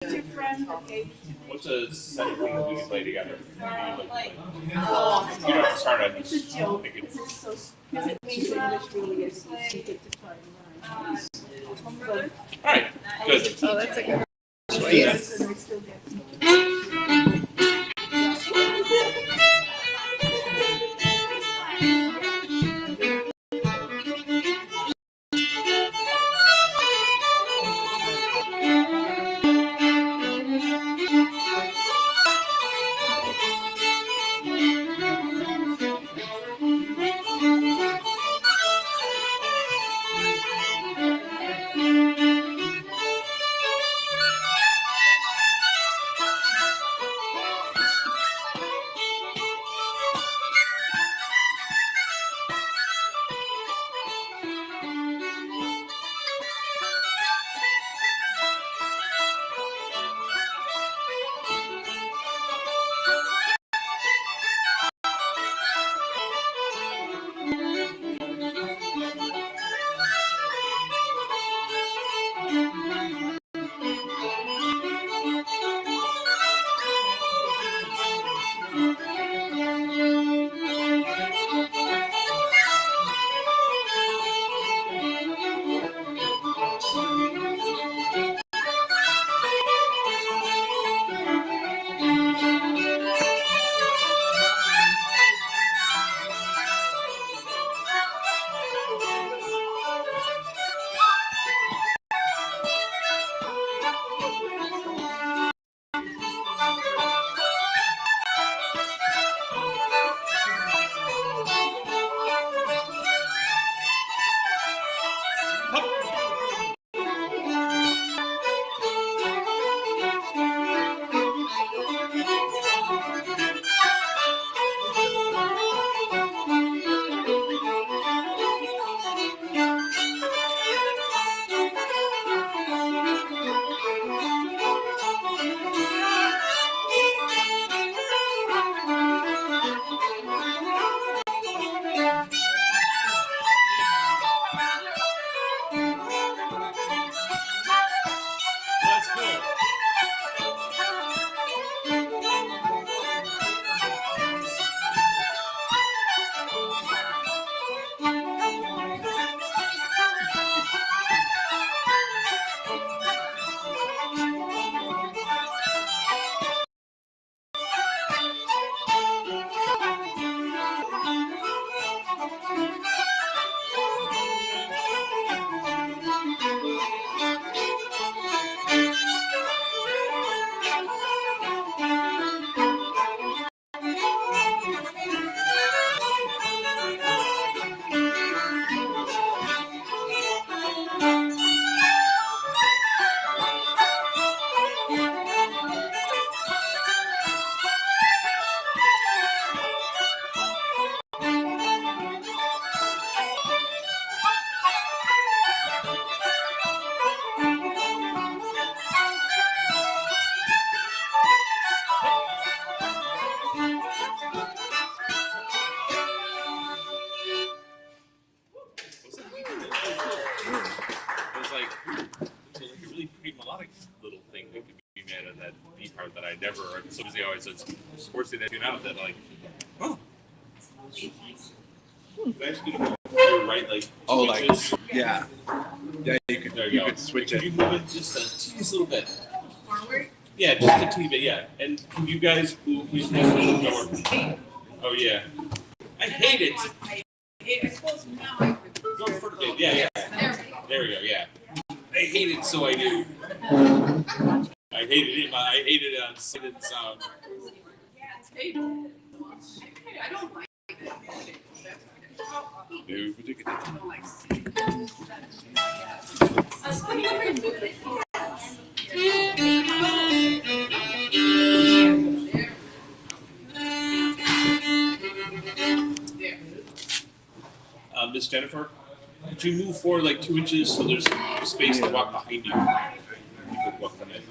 Your friend, okay. What's a set of things we can play together? You don't have to start on It's a joke. Because it means English really is so you get to try and learn. Alright, good. Oh, that's a good Yes. And I still get It was like a really pretty melodic little thing that could be made of that B part that I never, as soon as they always said sports thing that tune out that like, oh. You're right, like, oh, like, inches. yeah. Yeah, you could switch it. Can you move it just a teeniest little bit? Forward? Yeah, just a teeny bit, yeah. And can you guys move the door? Oh, yeah. I hate it. I suppose now I Go further. Yeah. There we go, yeah. I hate it, so I do. I hated it on sight and sound. I don't like it. No particular. Miss Jennifer, could you move forward like 2 inches so there's space to walk behind you? You could walk them in.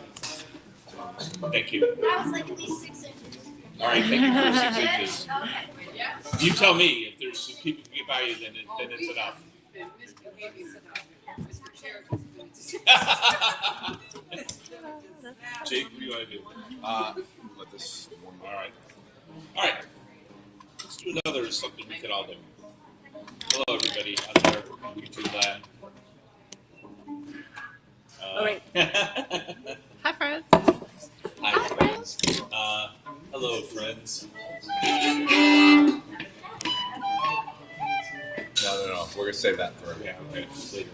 Thank you. I was like, at least 6 inches. All right, thank you for 6 inches. Okay. You tell me if there's people who get by you, then it's enough. Jake, what do you want to do? Let this one. All right. All right. Let's do another something we could all do. Hello, everybody out there from YouTube land. All right. Hi, friends. Hi, friends. Hello, friends. No. We're gonna save that for. Yeah, okay. Later.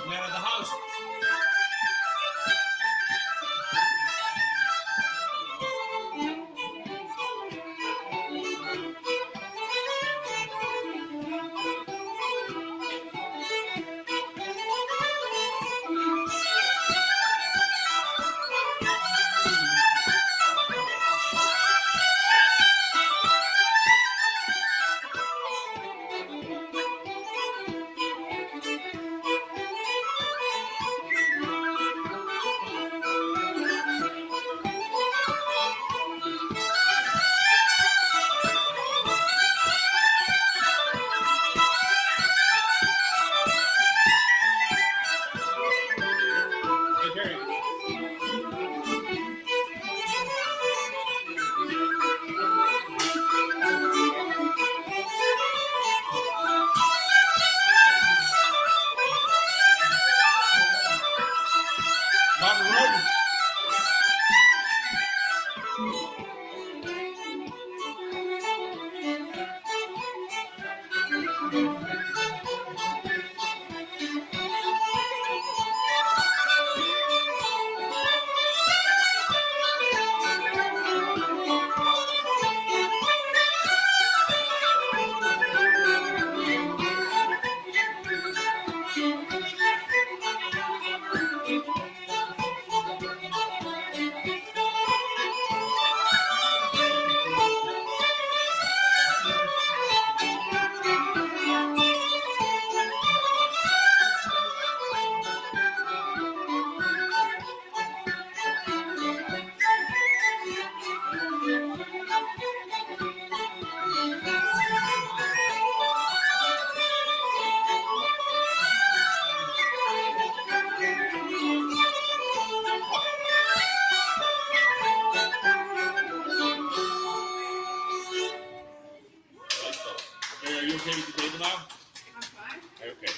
Man of the house. Hey, Terry. Mama Roden. Are you okay with the table now? I'm fine. Okay.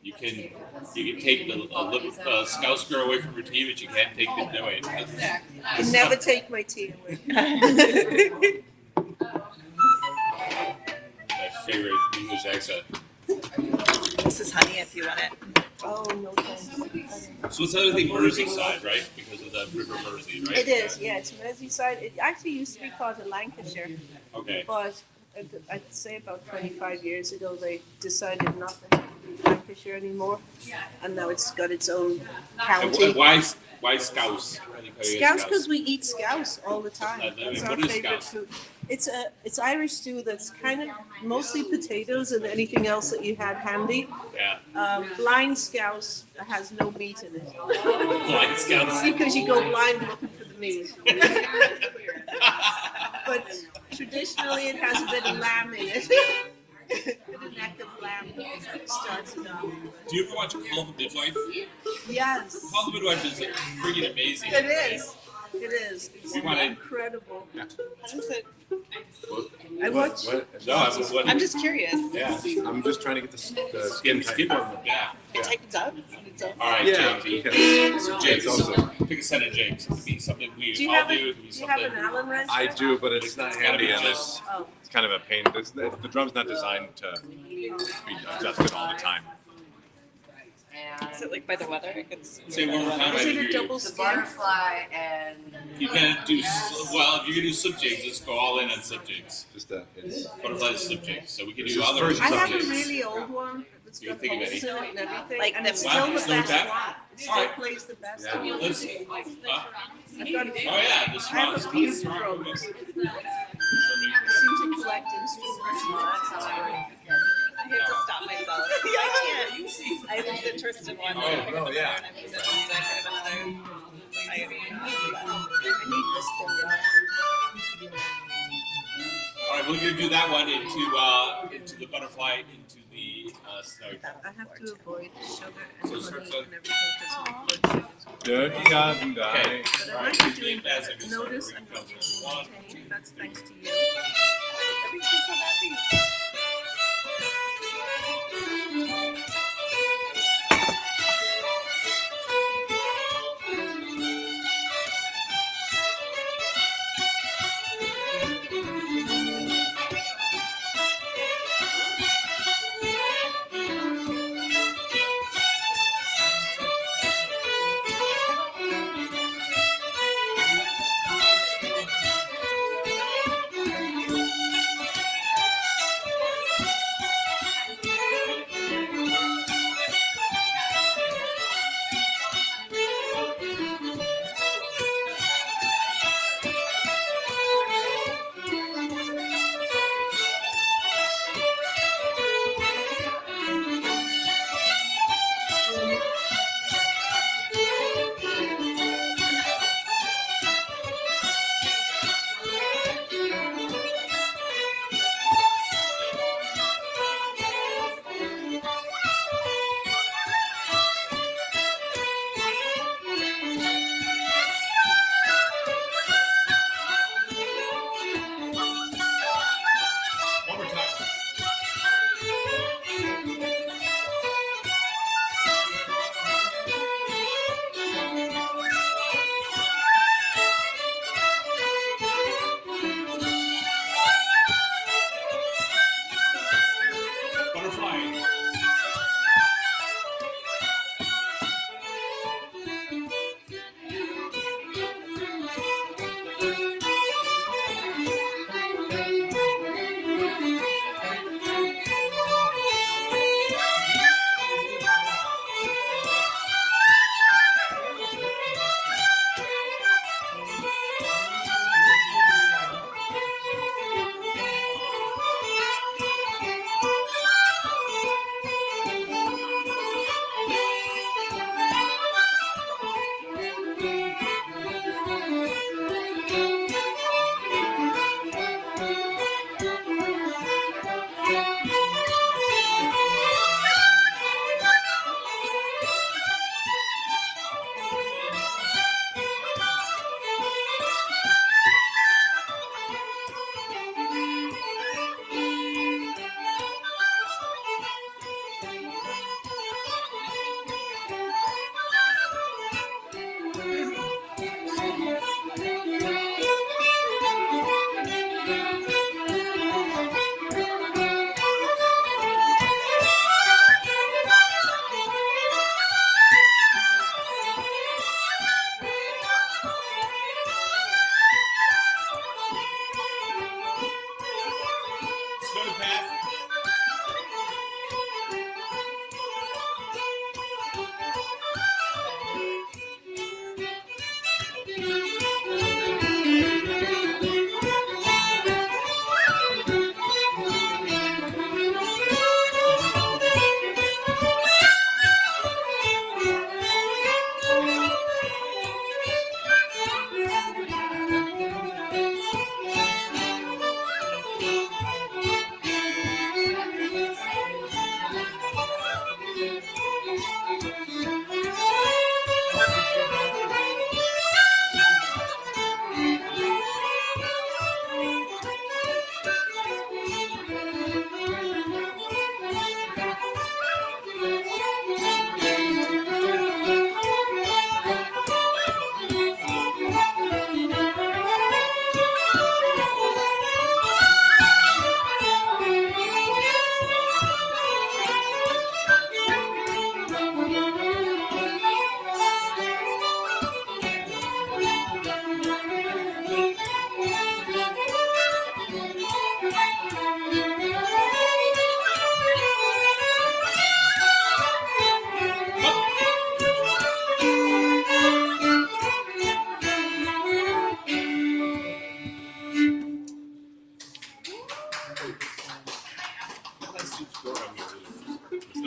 You can take the Scout girl away from her tea, but you can't take the away. Exactly. I never take my tea away. My favorite English accent. This is honey if you want it. Oh, no thanks. So it's another thing, Merseyside, right? Because of the River Mersey, right? It is, yeah, it's Merseyside. It actually used to be part of Lancashire, Okay. but I'd say about 25 years ago they decided not to have Lancashire anymore, and now it's got its own county. Why Scouse? Scouse because we eat scouse all the time. I mean, It's our what is favorite scouse? food. It's Irish stew that's kind of mostly potatoes and anything else that you had handy. Yeah. Blind scouse has no meat in it. Blind scouts. See, because you go blind looking for the meat. But traditionally, it has a bit of lamb in it. A bit of neck of lamb starts it off. Do you ever watch Call the Midwife? Yes, Call the Midwife is like freaking amazing. it is. It is. It's We wanted- incredible. How does it? I watch. No, I was what? I'm just curious. Yeah. I'm just trying to get the Skin over. Yeah. It tightens up. It's up. All right, Yeah. James. So James, It's also- pick a set of James. It could be something we Do you all have do. a, It could be do you have something. an Allen wrench? I do, but it's not handy and it's Oh, kind of a pain. The drum's not designed to be adjusted all the time. Is it like by the weather? It gets. Say one more time. I is didn't it hear a you. double The skin? butterfly and You're gonna do well. If you're gonna do slip jigs, let's go all in on slip jigs. Just it's Butterfly slip jigs. So we can This do is other first I slip have a jigs. really old one that's You got think of holes any? in it and everything, Like and the- it's Wow, still the still best back? one. Still Alright. plays the best. Yeah. one. Let's. I've got Oh a few. yeah, the I small. have a few drums. I seem to collect instruments. I have to stop myself. I can't. I lose interest in one. Oh, no, yeah. And I lose interest in another. I need this thing. All right, we're gonna do that one into the butterfly, into the snowy. I have to avoid sugar and So honey starts and on- everything because my blood sugar's dirty Okay. But All I right, might be three doing as better. a Notice start. I'm not One, using two. cane. That's thanks to you. That makes me so happy. One more time. Butterfly. Snowy path.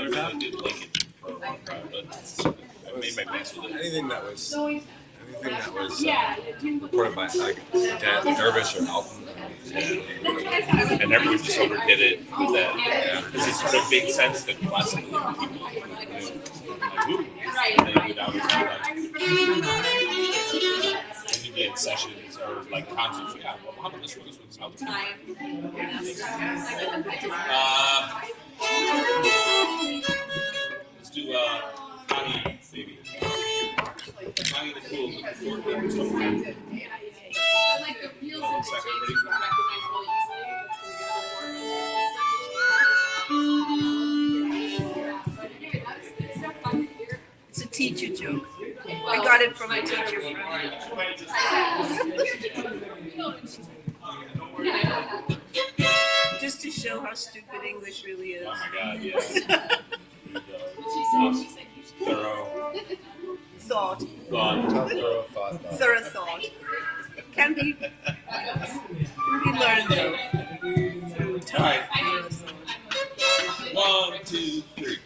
I didn't like it for a long time, but I made my peace with it. Anything that was reported by like Dervish or Alton. And everyone just overdid it with that. Because it sort of made sense that classically people like, ooh, and then you'd always be like, and you'd be in sessions or like concerts. Yeah, well, how about this one? This one's how it's let's do Connie, maybe. Connie the Cool. I like the wheels One and second, the ready? It's so fun to hear. It's a teacher joke. I got it from a teacher friend. Just to show how stupid English really is. Oh my God, yeah. Thorough Thought. thought. Thorough thought. Can be learned though. Through All right. thorough thought. 1, 2, 3.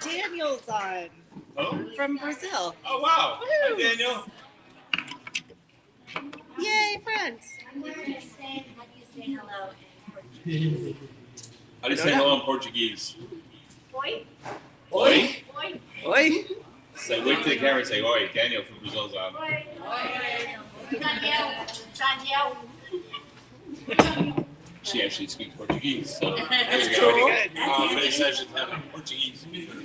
Daniel's on Oh, from Brazil. oh wow. Hi, Daniel. Yay, friends. I'm going to say, how do you say hello in Portuguese? How do you say hello in Portuguese? Oi? Oi. Oi? Oi. So wait to the camera and say, oi, Daniel from Brazil's on. Oi? Daniel. Daniel. She actually speaks Portuguese, so there That's you go. cool. Many sessions having Portuguese speaker.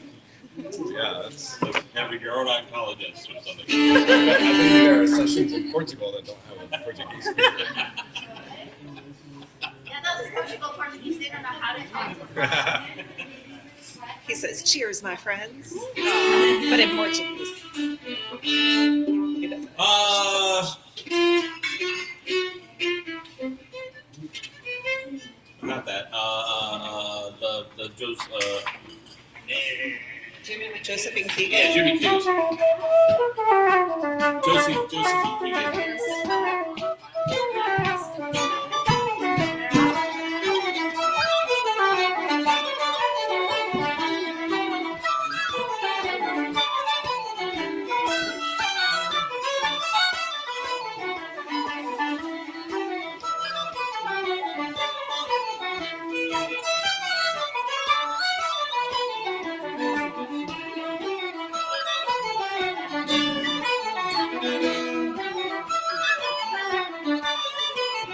Yeah, that's. Like having your own oncologist or something. I think there are sessions in Portugal that don't have a Portuguese speaker. He says, "Cheers, my friends," but in Portuguese. He doesn't. Not that. The Josephine Keegan. yeah, Jimmy Keegan. Josephine Keegan.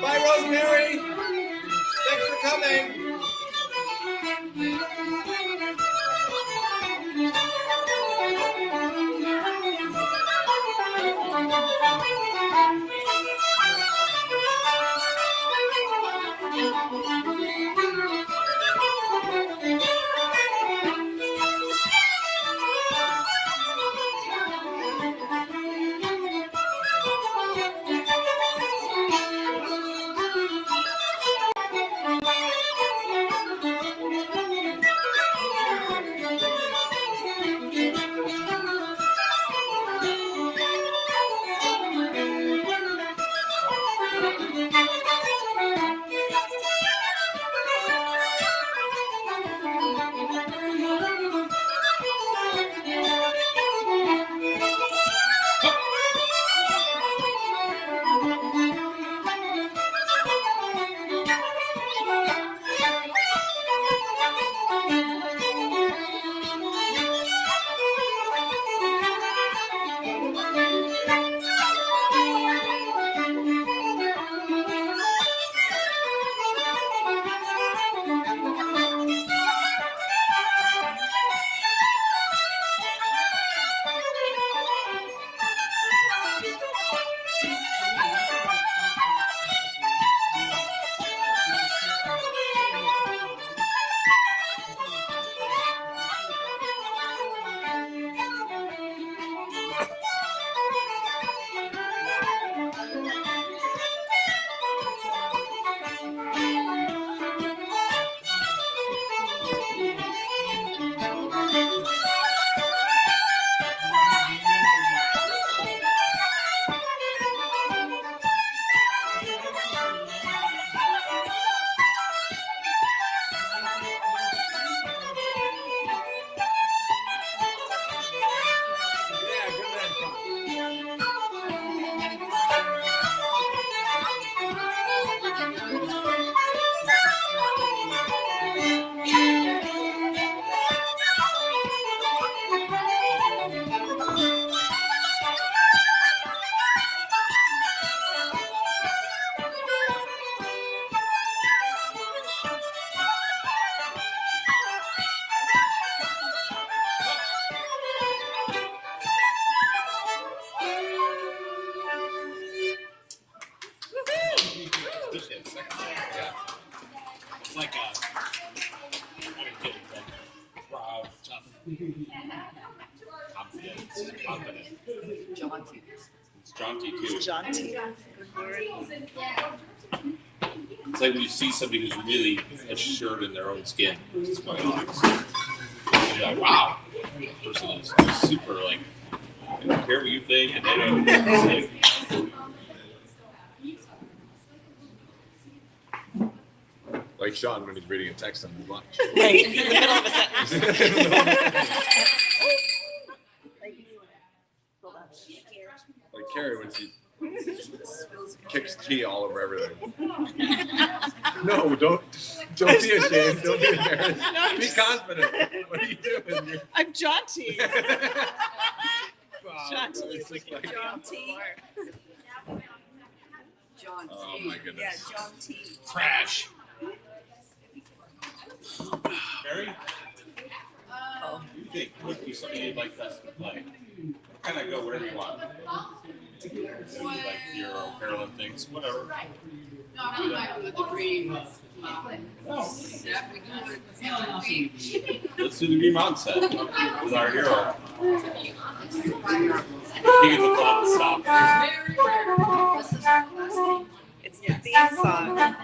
Bye, Rosemary. Thanks for coming. It's like proud, tough, confident. It's jaunty too. Jaunty. It's like when you see somebody who's really assured in their own skin. It's quite honest. You're like, wow, that person is super like, I don't care what you think, and they don't. It's like, Like Sean when he's reading a text on his lunch. Right. In the middle of a sentence. Like Carrie when she kicks tea all over everything. No, don't be ashamed. Don't be embarrassed. Be confident. What are you doing? I'm jaunty. Wow, Jaunty. it's just like- John T. Oh my goodness. Yeah, John T. crash. Barry? Oh. You think would be something you'd like us to play? Kind of go wherever you want. Maybe like your Carolyn things, whatever. No, I'm not with the dream. Yeah, we do it every week. Let's do the Green Mountain set with our hero. He gets a flop and stop. Very rare. This is our last name. It's the theme song.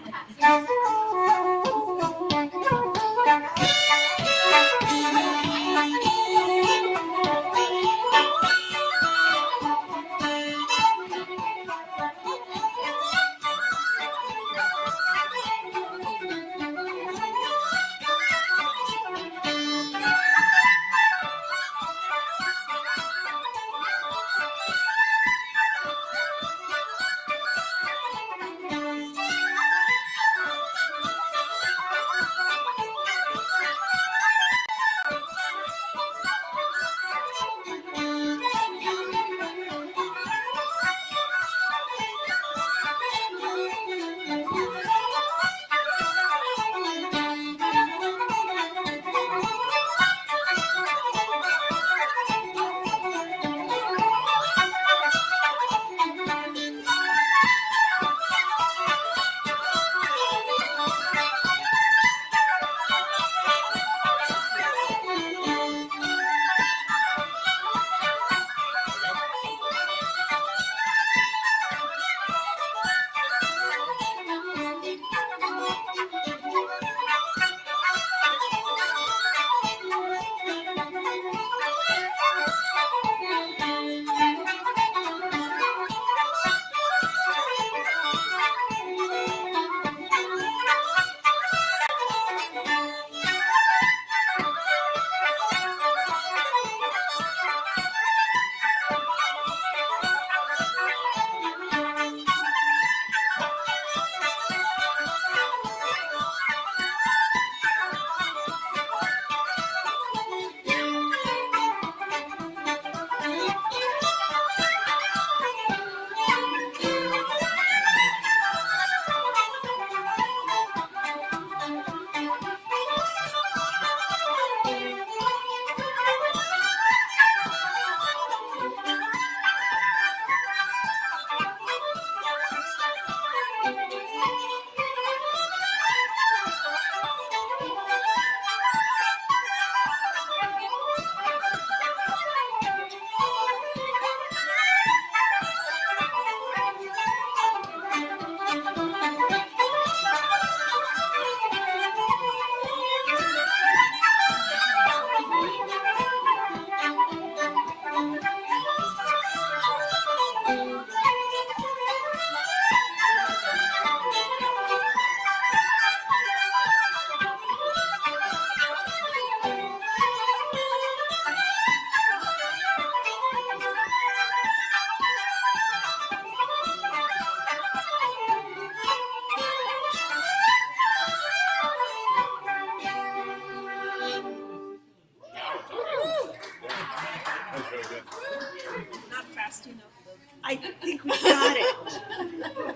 Not fast enough though. I think we got it.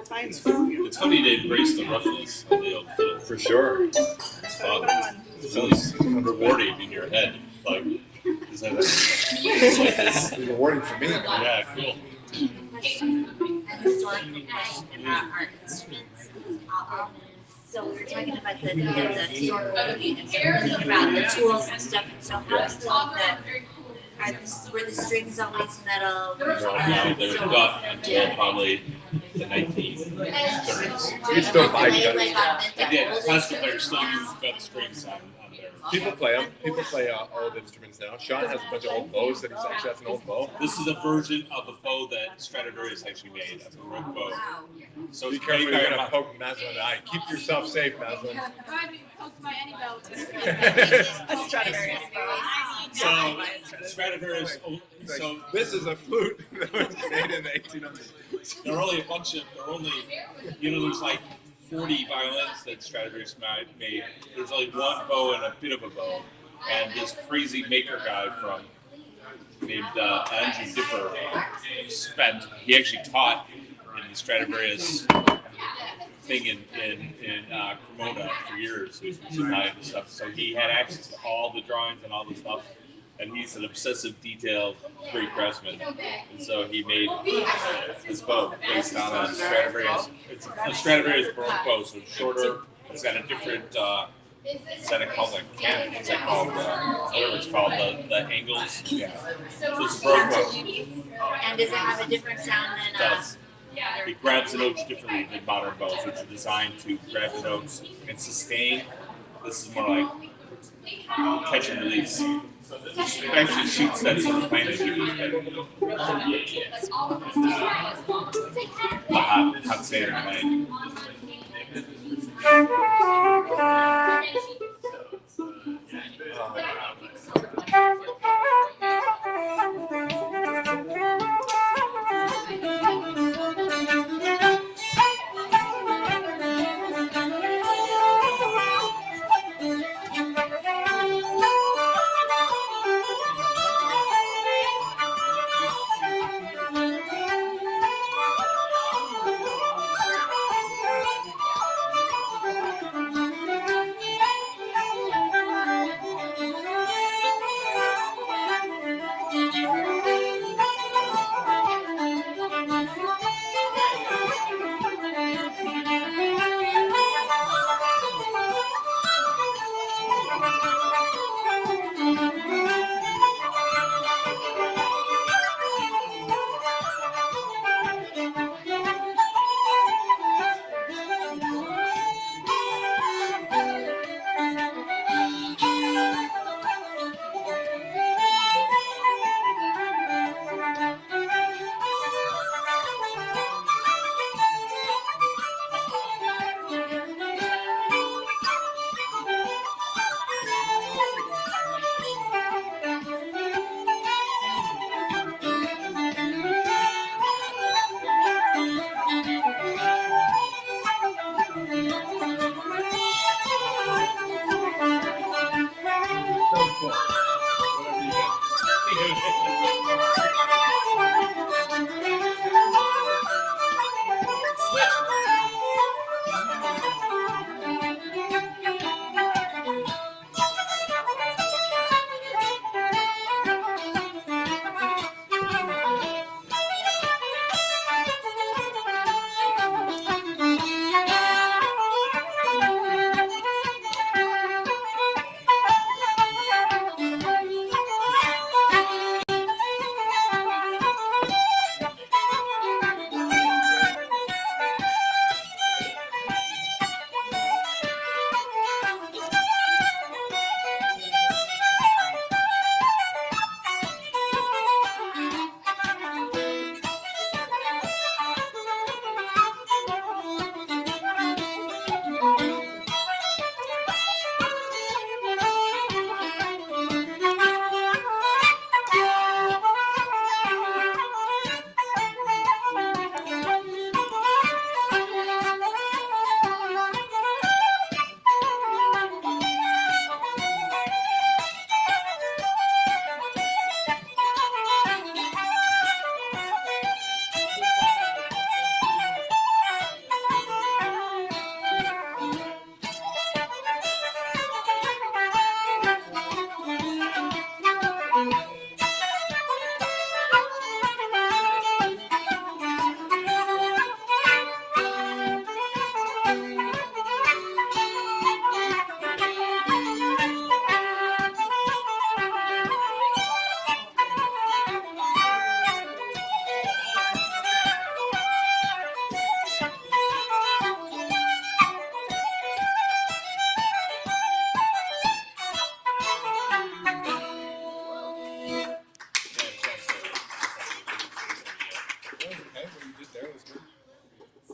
Finally. It's funny to embrace the roughness of the old fiddle. For sure. It's fun. It's really rewarding in your head. Like, is that it's like this? It's rewarding for me. Yeah, cool. A historical question about our instruments. So we were talking about the historical looking and thinking about the tools and stuff. And so how is were the strings always metal? No, they were got until probably the 1930s. You still buy They guns. like on the Yeah, old classical players instruments. still use gun strings on their. People play them. People play old instruments now. Sean has a bunch of old bows that he's actually has an old bow. This is a version of the bow that Stradivarius actually made. That's a rogue bow. Wow. So Be it's careful, very you're gonna kind poke Maslin in the eye. Keep yourself safe, Maslin. I'd be poked by any belt. A Stradivarius bow. So Stradivarius. So This is a flute that was made in the 1800s. there are only a bunch of. There are only, there's like 40 violins that Stradivarius made. There's only one bow and a bit of a bow, and this crazy maker guy named Andrew Dipper he actually taught in the Stradivarius thing in Cremona for years. He was designing and stuff, so he had access to all the drawings and all the stuff. and he's an obsessive detail, great craftsman. And so he made this bow based on a Stradivarius. It's a Stradivarius bow, so it's shorter. It's got a different. Is that called like cannon? Is that called whatever it's called? The angles. Yeah. So it's a broke bow. And does it have a different sound It than does. It grabs the notes differently than modern bows, which are designed to grab the notes and sustain. This is more like catch and release. It actually shoots that sort of plane that you use. The hot standard plane.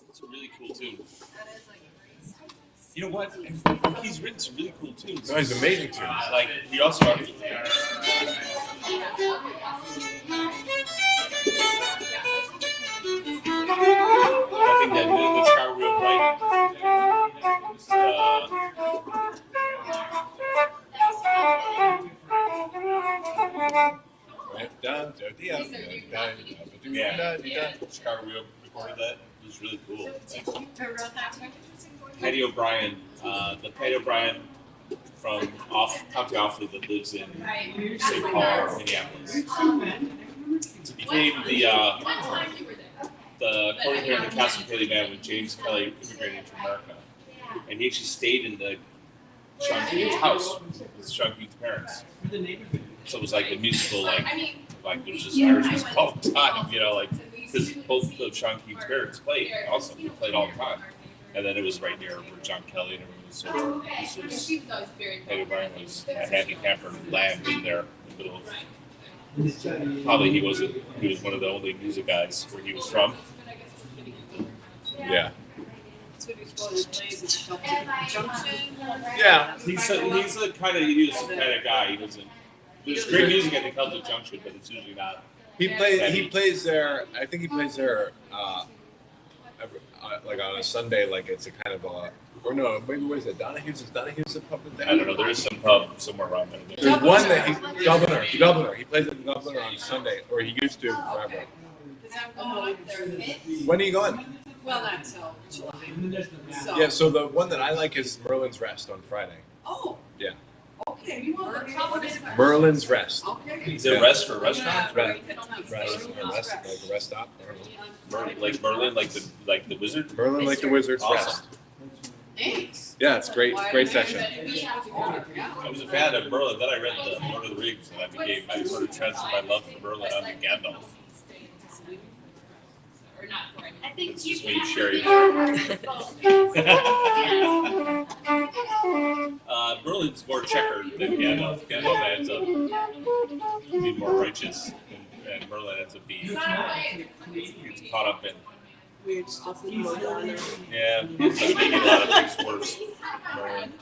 It's a really cool tune. You know what? He's written some really cool tunes. No, he's amazing too. Like he also. I think that the Chicago Real Bright. Chicago Real recorded that. It was really cool. Patty O'Brien, the Patty O'Brien from County Offaly that lives in St. Paul or Minneapolis. So became the choreographer in the Castle Kelly band when James Kelly immigrated to America, and he actually stayed in the Sean Keane's house with Sean Keane's parents. So it was like a musical, like it was just Irish music all the time, you know, like because both of Sean Keane's parents played also, they played all the time, and then it was right near where John Kelly and everyone was. So this was Eddie O'Brien was a handicapper and land in there in the middle of. Probably he was one of the only music guys where he was from. Yeah. That's what he's supposed to play. Is Junction? Yeah. He's the kind of guy. He doesn't. There's great music at the Celtic Junction, but it's usually not. He plays there. I think he plays there. Like on a Sunday, like it's a kind of a. Or no, maybe what is it? Donahue's? Is Donahue's a pub in there? I don't know. There is some pub somewhere around there. There's one that Dubliner. He plays at the Dubliner on Sunday, or he used to forever. When are you going? Well, not until July. So. Yeah, so the one that I like is Merlin's Rest on Friday. Oh. Yeah. Okay. You want to Merlin's Rest. Okay. Is it rest for restaurant? Rest, like a rest stop. I don't know. Like Merlin, like the wizard. Merlin, like the Wizard's Awesome. Rest. Thanks. Yeah, it's great. Great session. I was a fan of Merlin. Then I read the Lord of the Rings, and I sort of transferred my love for Merlin onto Gandalf. I think It's you just can me sharing. Merlin's more checkered than Gandalf. Gandalf ends up being more righteous, and Merlin ends up being gets caught up in Weird stuff with Morgana. yeah, it's like making a lot of things worse. Merlin.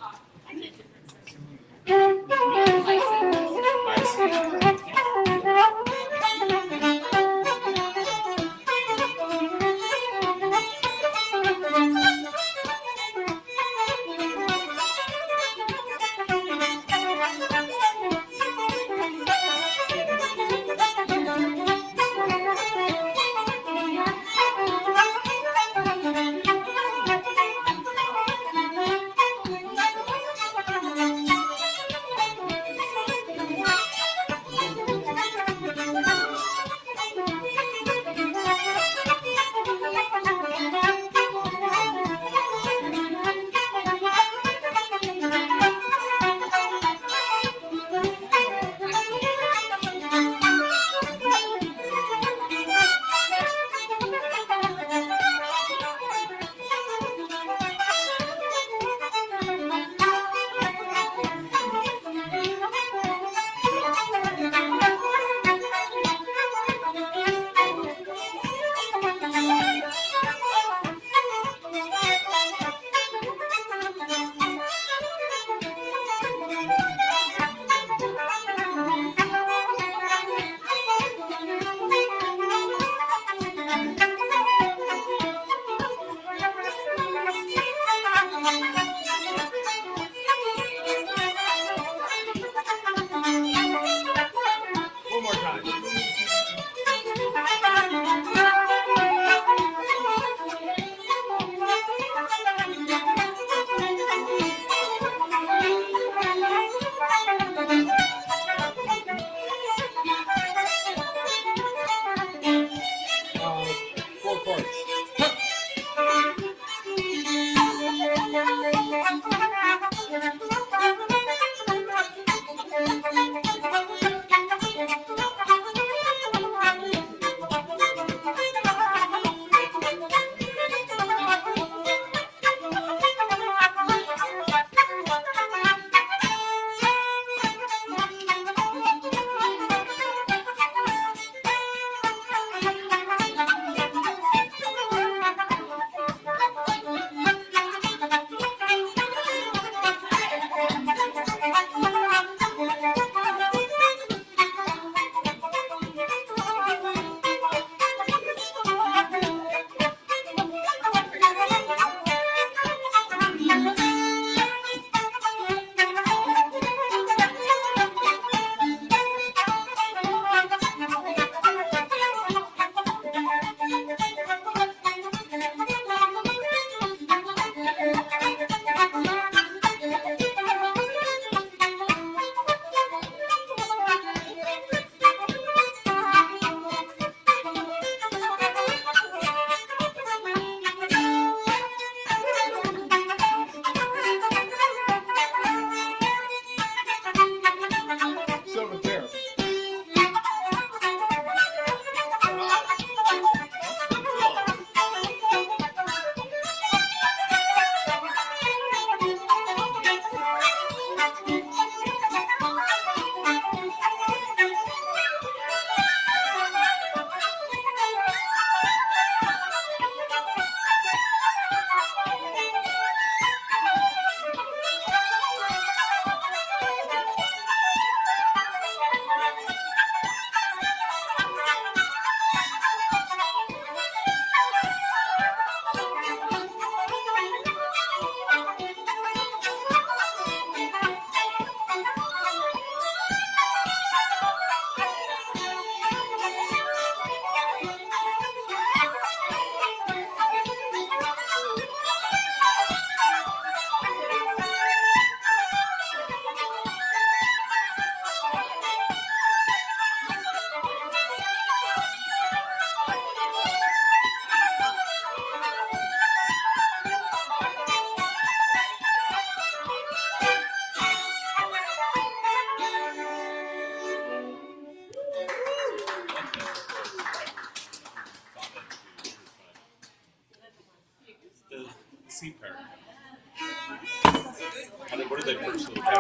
What did they first look at?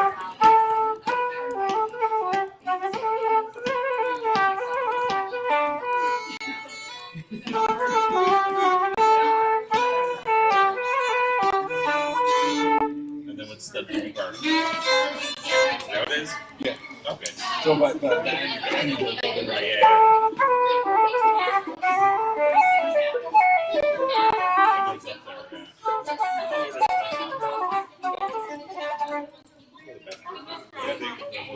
And then what's the B part? Is that what it is? Yeah. Okay. So, but the Right, yeah. It's up there, yeah.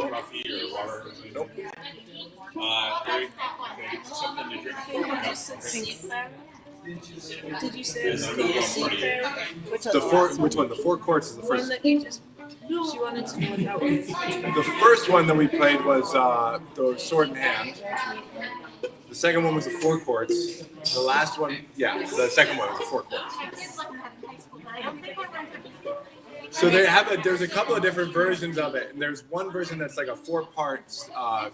Coffee or water? Nope. Okay. Something to drink. Did you say it's called the seafarer? which one? The four chords is the The one first. that you just. She wanted to know what that was. The first one that we played was the Sword in Hand. The second one was the four chords. The last one, the second one was the four chords. So there's a couple of different versions of it, and there's one version that's like a 4 parts,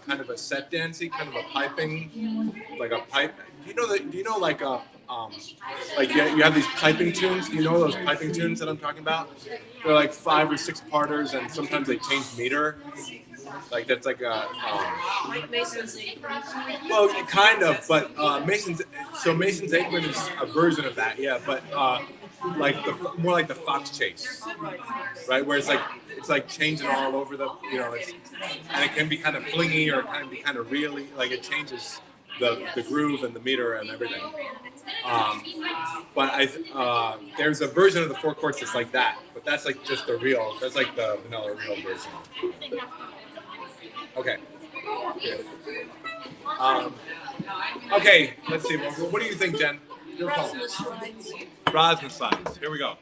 kind of a set dancey, kind of a piping, like a pipe. Do you know like you have these piping tunes? Do you know those piping tunes that I'm talking about? They're like 5 or 6 parters, and sometimes they change meter. Like that's like a Mason's. well, kind of, but Mason's 8-man is a version of that, yeah, but more like the fox chase, right? Where it's like changing all over the, and it can be kind of flingy or it can be kind of really, like it changes the groove and the meter and everything. But there's a version of the 4 chords that's like that, but that's like just that's like the vanilla real version. Okay. Okay, let's see. What do you think, Jen? Your call. Rosna slides. Here we go.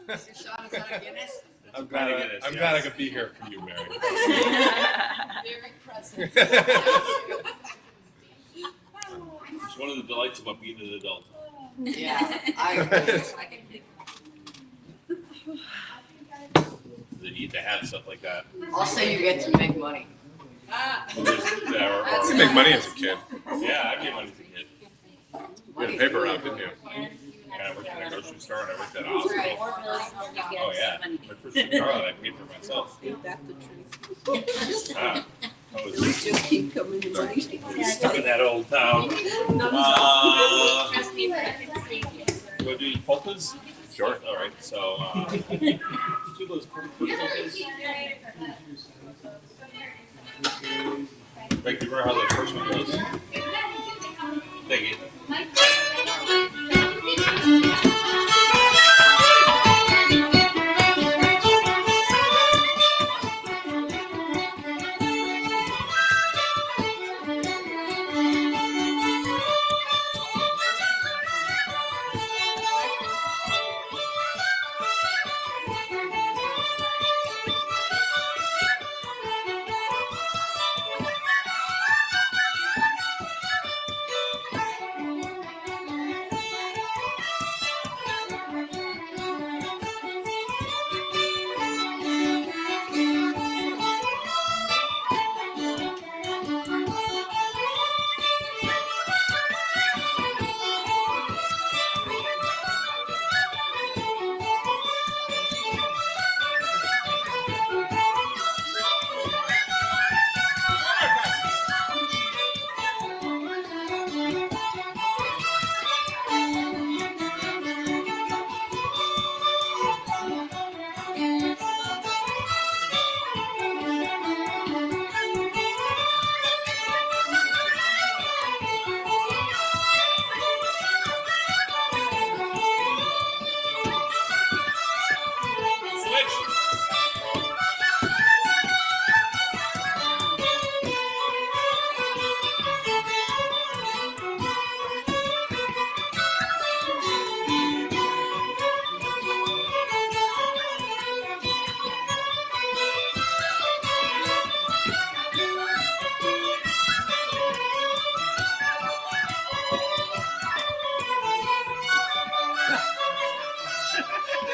Shot us out of Guinness. I'm glad I could be here for you, Mary. Very present. It's one of the delights about being an adult. Yeah, I agree. The need to have stuff like that. Also, you get to make money. You You make money as a kid. Yeah, I made money as a kid. You had a paper route, didn't you? And I worked in a grocery store and I worked at a hospital. Oh yeah, my first car that I paid for myself. Ain't that the truth? I We was just keep coming to money. stuck in that old town. Trust me, but I can save you. Go do polkas? Sure. All right. So do those polkas. Greg, do you remember how the first one goes? Thank you.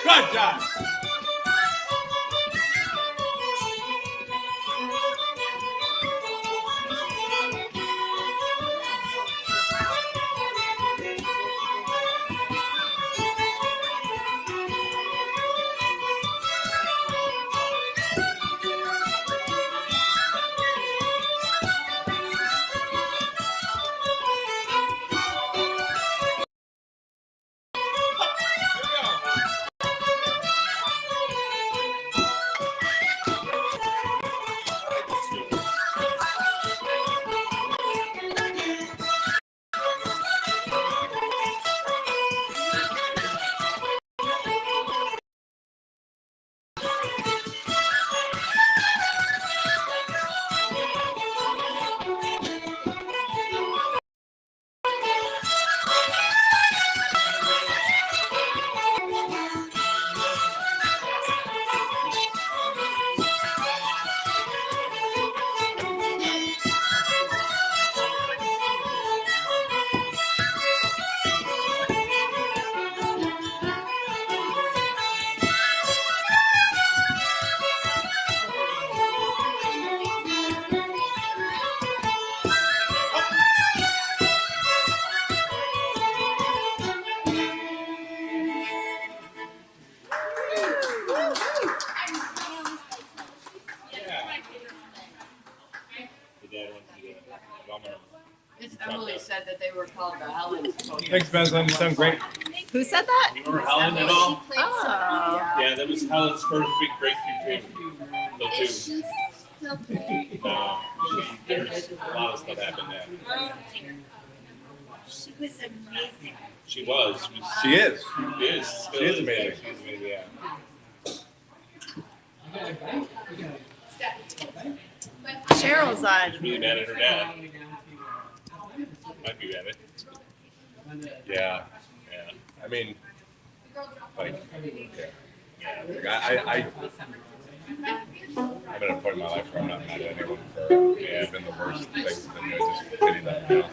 Good job. Miss Emily said that they were called the Helens. Thanks, Beslin. You sound great. Who said that? You remember Helen at all? Oh. Yeah, that was Helen's first big breakthrough dream. So too. There's a lot of stuff happened there. She was amazing. She was. She is. She is. Still She is amazing. She's amazing, yeah. Cheryl's on. She's really mad at her dad. Might be mad at it. Yeah. Yeah. I mean, like, yeah. I'm at a point in my life where I'm not mad at anyone for even the worst things that I just pity them.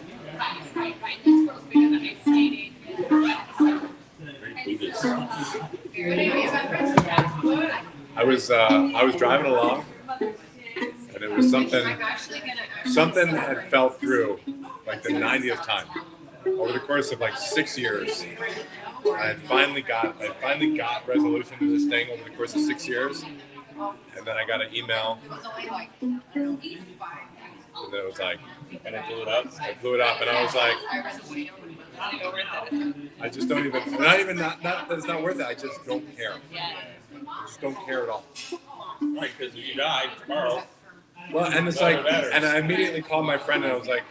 I was driving along, and it was something had fell through like the 90th time over the course of like 6 years. I finally got resolution to this thing over the course of 6 years, and then I got an email, and then it was like, And I blew it up. I blew it up, and I was like, I just don't even, not that it's not worth it. I just don't care. I just don't care at all. Right, because if you die tomorrow. Well, and it's like, and I immediately called my friend, and I was like,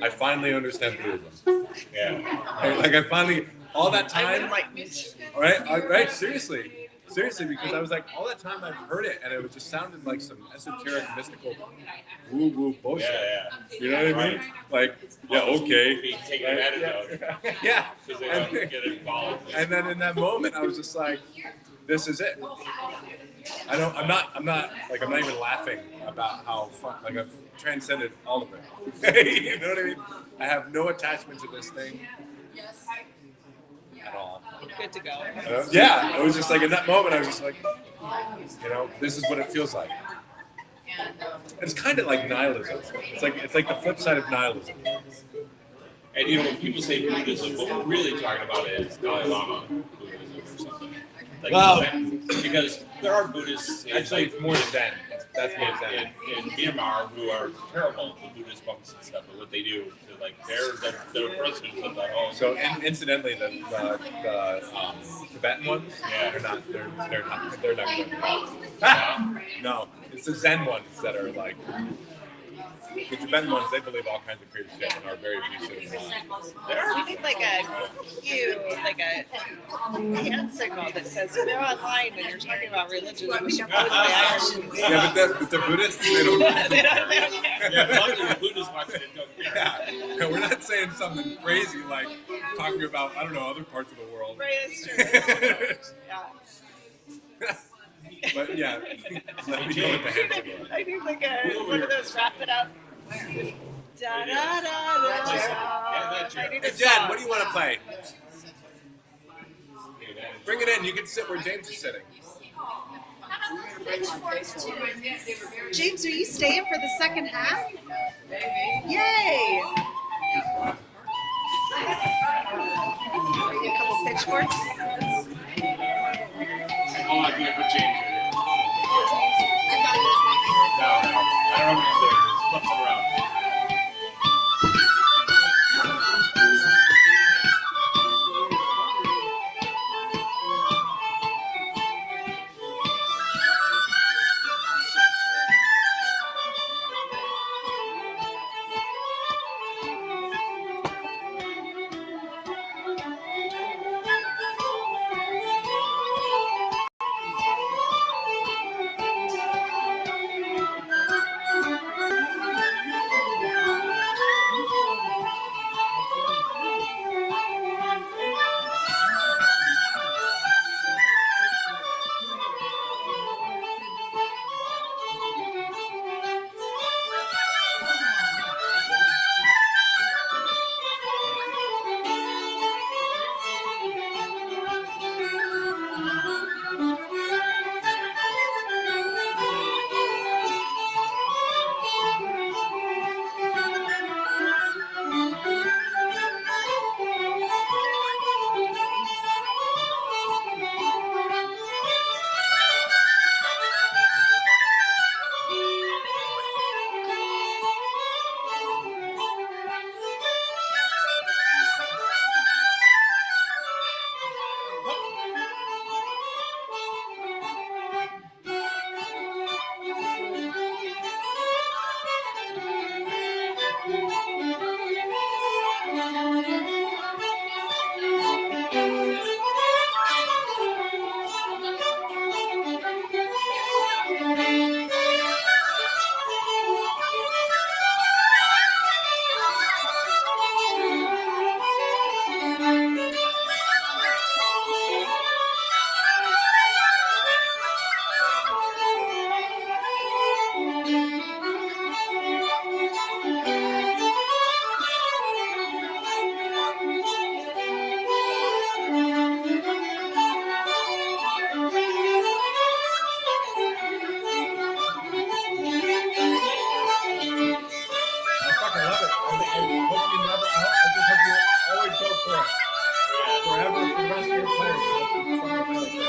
I finally understand Buddhism. Yeah. Like I finally, all that time, right? Seriously, because I was like, all that time I've heard it, and it was just sounded like some esoteric, mystical, woo-woo bullshit. Yeah. You know what I mean? Like, yeah, okay. Be taking an antidote. Yeah. Because they don't get involved. And then in that moment, I was just like, this is it. I'm not even laughing about how fun, like I've transcended all of it. You know what I mean? I have no attachment to this thing at all. Good to go. Yeah, it was just like in that moment, I was just like, this is what it feels like. It's kind of like nihilism. It's like the flip side of nihilism. And when people say Buddhism, what we're really talking about is Dalai Lama Buddhism or something. Like, because there are Buddhists Actually, it's more Zen. That's more Zen. in Myanmar who are terrible with Buddhist monks and stuff, but what they do, they're presidents of that whole. So, incidentally, the Tibetan ones, they're not good. No, it's the Zen ones that are like. The Tibetan ones, they believe all kinds of crazy shit and are very abusive. We need like a hand signal that says they're online when you're talking about religion. We should put the Irish. Yeah, but the Buddhists, they don't. They don't care. Yeah, luckily the Buddhists watch it and don't care. Yeah, we're not saying something crazy like talking about, I don't know, other parts of the world. Right, it's true. Yeah. But yeah, let me go with the hand signal. I need like one of those wrap it up. Da da da da. I need a Hey, Jen, song. what do you want to play? Bring it in. You can sit where James is sitting. James, are you staying for the second half? Maybe. Yay! Bring a couple pitchforks. Oh, I think I put James in here. No, I don't know what he's doing. He's flipping around. Whatever the rest of your playing.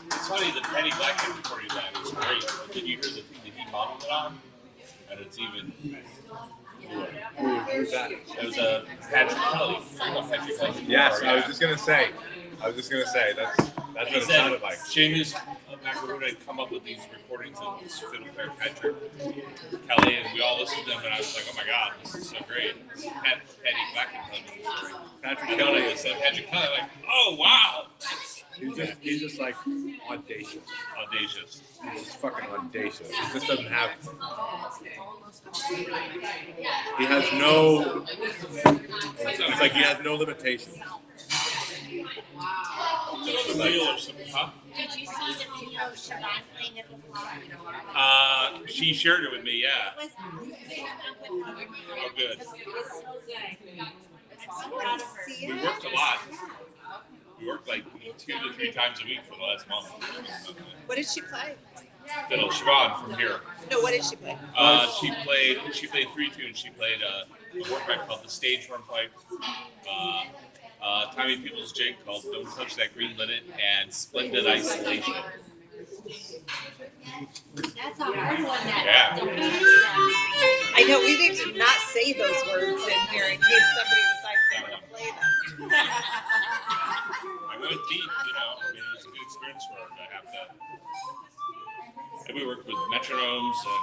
It's funny, the Penny Blackman recording of that is great. Did you hear the thing that he modeled it on? And it's even cooler. Who's that? It was a Patrick Kelly. Patrick Kelly. Yes, Yeah. I was just gonna say. That's what He it said sounded like. Seamus McAvoy had come up with these recordings of this fiddle player Patrick Kelly, and we all listened to them, and I was like, "Oh my God, this is so great!" Penny Blackman. Patrick I Kelly know is said Patrick Kelly, like, "Oh wow, he's just like audacious. audacious." He's just fucking audacious. He just doesn't have. He has no. It's like he has no limitations. It's like, or something, huh? Did you see the video of Siobhan playing it before? She shared it with me, yeah. It was Oh, good. so proud of her. We worked a lot. We worked like 2 to 3 times a week for the last month. What did she play? Fiddle, Siobhan from here. No, what did she play? She played 3 tunes. She played a workpipe called the Stage Hornpipe, Tommy People's jig called Don't Touch That Green Linnet, and Splendid Isolation. That's a hard one. Yeah. Don't touch that. I know we need to not say those words in here in case somebody decides they want to play them. I went deep, you know. I mean, it was a good experience for her to have that. And we worked with metronomes and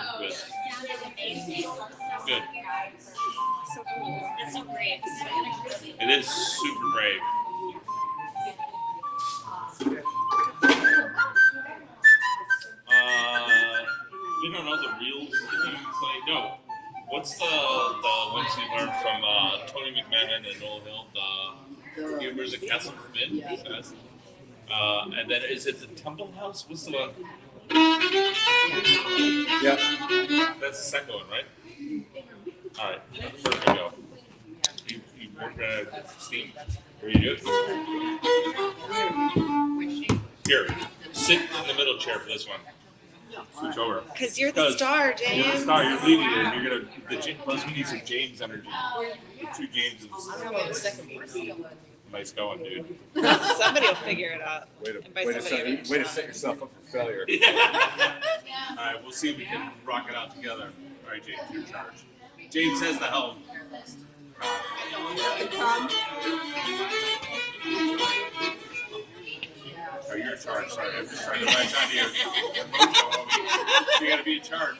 worked with. Sounded amazing. Good. So cool. That's so brave. It is super brave. You don't know the reels that you play? No. What's the ones you learned from Tony McMahon and Noel Hill? The Humors of Castle Finn? And then is it the Temple House? What's the one? Yeah. That's the second one, right? All right. First we go. You work Steve. Here you do it. Here. Sit in the middle chair for this one. Switch over. Because you're the star, You're the James. star. You're leading it. And you're gonna. Plus, we need some James energy. The 2 Jameses. Nice going, dude. Somebody will figure it out. And by somebody, Way to set yourself up for failure. All right, we'll see if we can rock it out together. All right, James, you're in charge. James has the helm. Oh, you're in charge. Sorry, I'm just trying to latch on to you. You got to be in charge.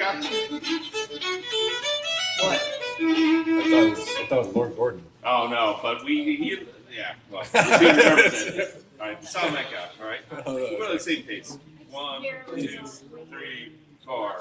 What? I thought it was Lord Gordon. Oh no, but well, we'll see what representative. All right, sound that guy. All right, we're on the same pace. 1, 2, 3, 4.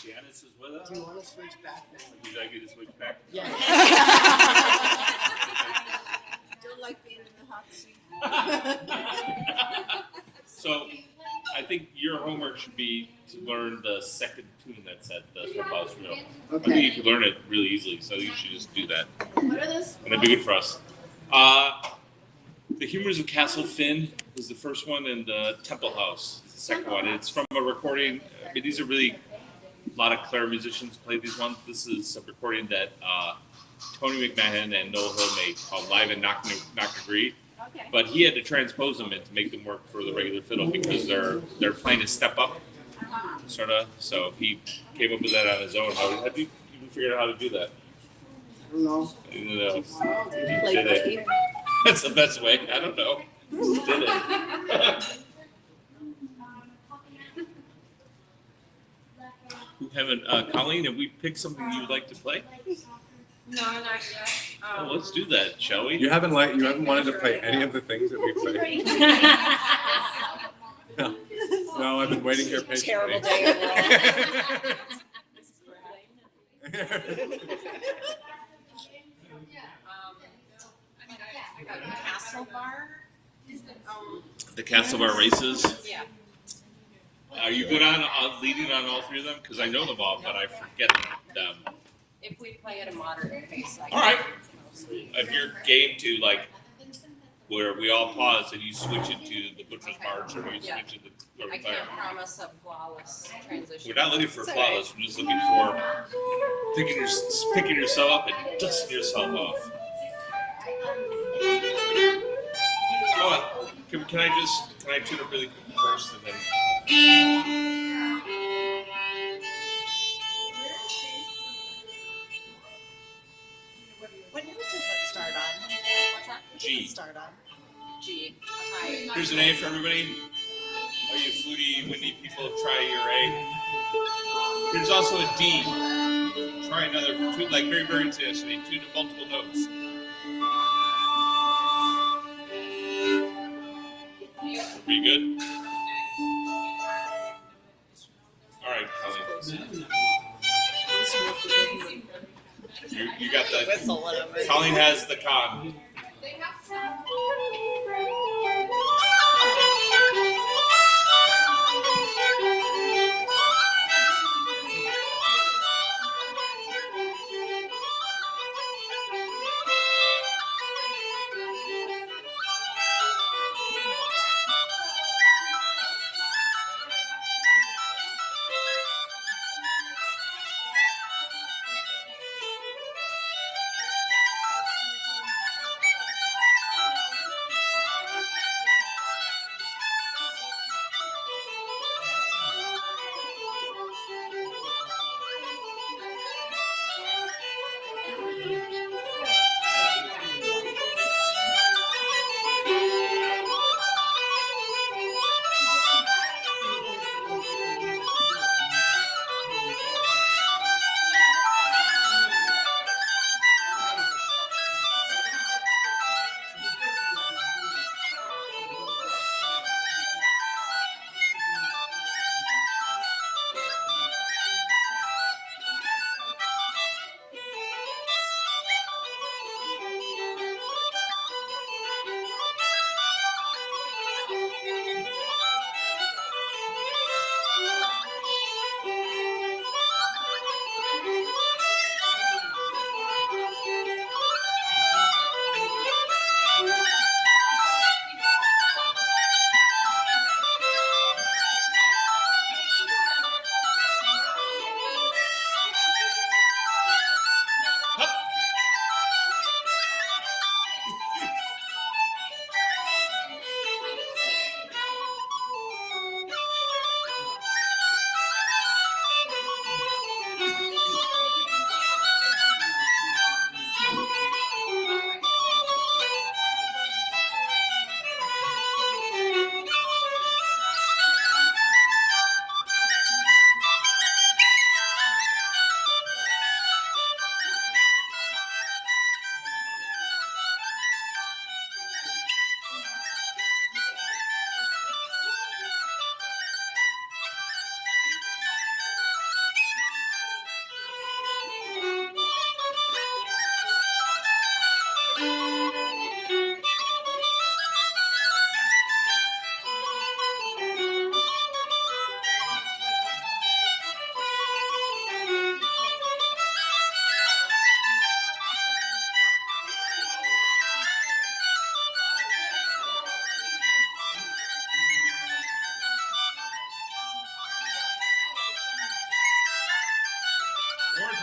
Janice is with us. Do you want to switch back now? Would you like me to switch back? Yes. Don't like being in the hot seat. So, I think your homework should be to learn the second tune that's at the clubhouse reel. I think you can learn it really easily, so you should just do that. What are those? And that'd be good for us. The Humors of Castle Finn was the first one, and the Temple House is the second one. It's from a recording. I mean, these are really a lot of Clare musicians play these ones. This is a recording that Tony McMahon and Noel Hill made called Live and Knock Agree. Okay. But he had to transpose them and to make them work for the regular fiddle because they're playing a step up, sort of. So he came up with that on his own. How did you even figure out how to do that? I don't know. You Play did it. cookie. That's the best way. I don't know. Just did it. We haven't, Colleen, have we picked something you would like to play? No, not yet. Oh, let's do that, shall we? You haven't wanted to play any of the things that we played. No, I've been waiting here patiently. Terrible day in the Castle Bar. The Castle Bar races. Yeah. Are you good on leading on all three of them? Because I know them all, but I forget them. If we play at a moderate pace, like All right. If you're game to like where we all pause and you switch it to the Butcher's March or you switch it to the I can't promise a flawless transition. We're not looking for flawless. We're just looking for picking yourself up and dusting yourself off. Oh, can I tune it really quick first and then. What note does it start on? What's that? What does G. it start on? G. Hi. Here's an A for everybody. All you fluty, windy people, try your A. Here's also a D. Try another tune, like very, very intensely. Tune to multiple notes. Pretty good. All right, Colleen. You got the Whistle, whatever. Colleen has the con.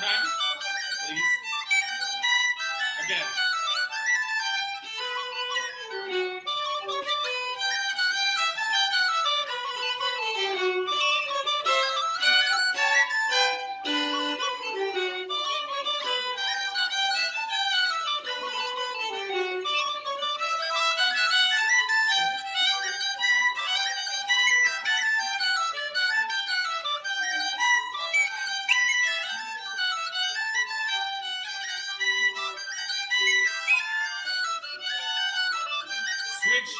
time, please. Again. Switch.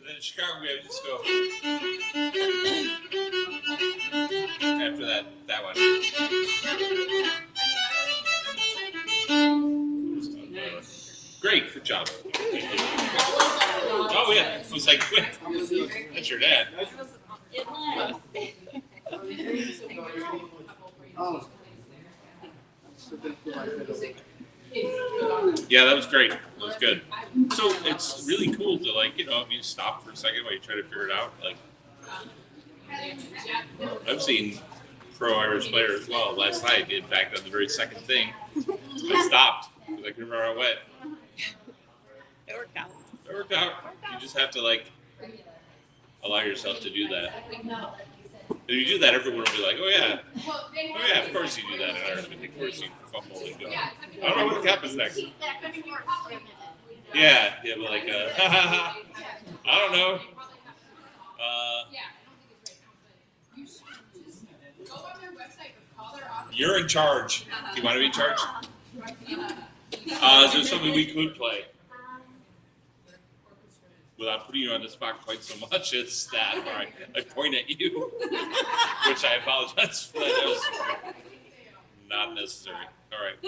In Chicago, we have to just go after that one. Great, good job. Oh yeah, it was like quick. That's your dad. Yeah, that was great. That was good. So it's really cool to you stop for a second while you try to figure it out. Like I've seen pro Irish players as well. Last night, in fact, on the very second thing, I stopped because I couldn't remember how it went. It worked out. It worked out. You just have to allow yourself to do that. If you do that, everyone will be like, oh yeah, of course you do that in Ireland. Of course you fumble and go. I don't know what happens next. Yeah, but I don't know. You're in charge. Do you want to be in charge? Is there something we could play? Without putting you on the spot quite so much as that, where I point at you, which I apologize for. That was not necessary. All right.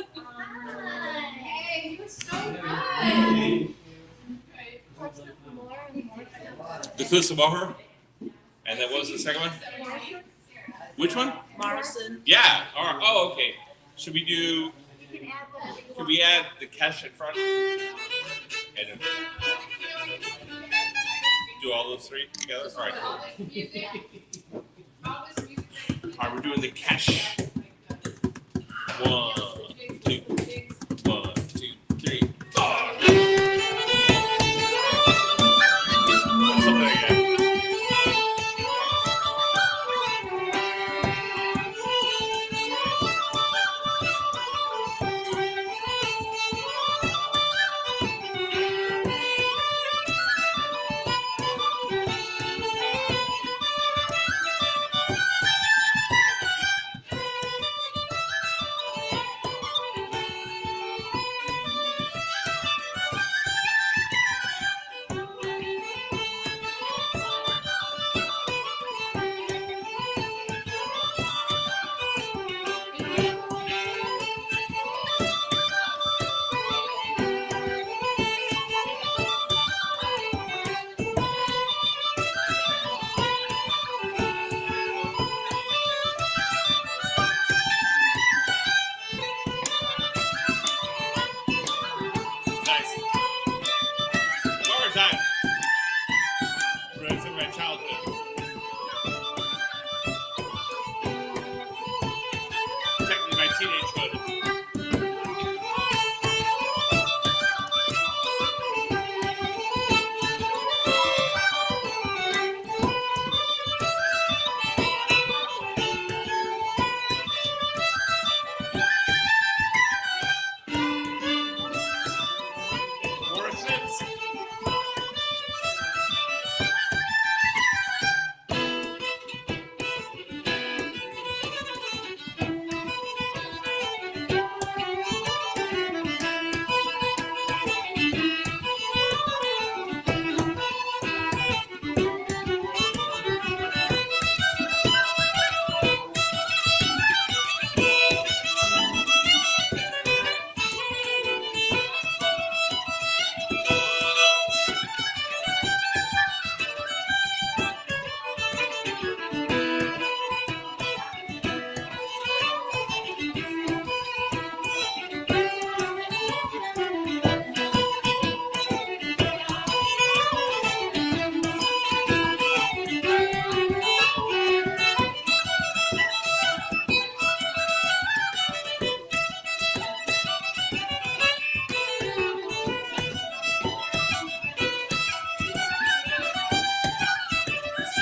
Hey, you were so good. The Cliffs of Moher? And then what was the second one? Which one? Morrison. Yeah. All right. Oh, okay. Should we do? Could we add the cash in front? And then do all those three together? All right. Cool. All right. We're doing the cash. 1, 2, 1, 2, 3, 4. Something like that.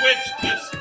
switch. Yes.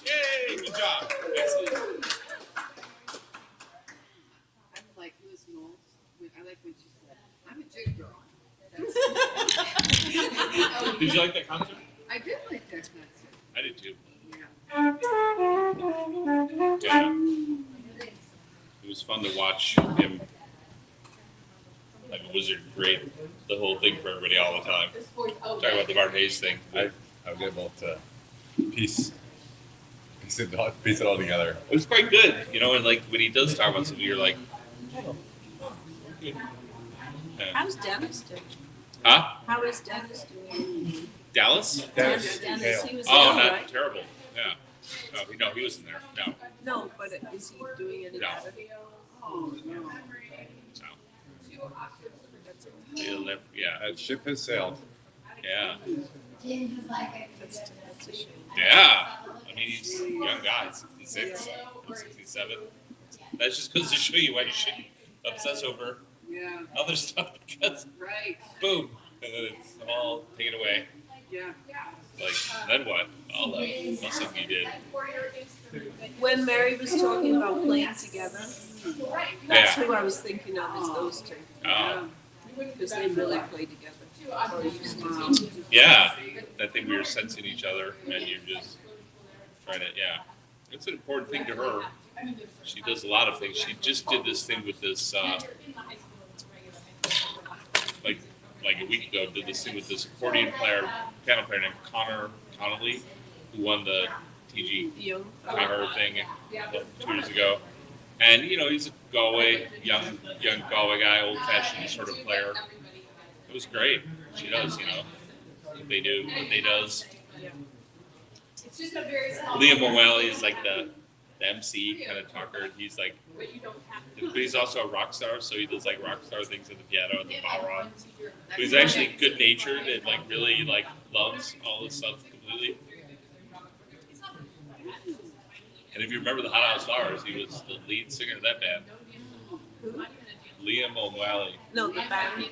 Yay! Good job. Excellent. I'm like Liz Knowles. I like when she said, "I'm a jig girl." Did you like that concert? I did like that concert. I did too. Yeah. Yeah. It was fun to watch him like a wizard create the whole thing for everybody all the time. Talking about the Bart Hayes thing. I was able to piece it all together. It was quite good, you know, and like when he does talk about something, you're like, oh, good. Yeah. How's Dennis doing? Huh? How is Dennis doing? Dallas? Dennis, Hale. he was Oh, ill, not right? terrible. Yeah. No, he wasn't there. No. No, but is he doing any No. better? Oh no. No. He'll never, yeah. That ship has sailed. Yeah. That's a shame. Yeah. I mean, he's a young guy, 66, 67. That's just goes to show you why you shouldn't obsess over Yeah. other stuff because, Right. boom, and then it's all taken away. Yeah. Like, then what? All that nothing you did. When Mary was talking about playing together, that's who I was thinking of as those two. Because they really play together. Or used to. Yeah. I think we were sensing each other and you're just trying to, yeah. It's an important thing to her. She does a lot of things. She just did this thing with this, like a week ago, did this thing with this piano player named Connor Connolly, who won the TG Young. Connor thing 2 years ago. And, you know, he's a young Galway guy, old-fashioned sort of player. It was great. She does, you know. They do what they does. Liam O'Malley is like the MC kind of talker. He's like, but he's also a rock star, so he does like rock star things on the piano and the ballroom. But he's actually good natured and like really like loves all this stuff completely. And if you remember the Hot House Flowers, he was the lead singer of that band. Liam O'Malley. No, the band.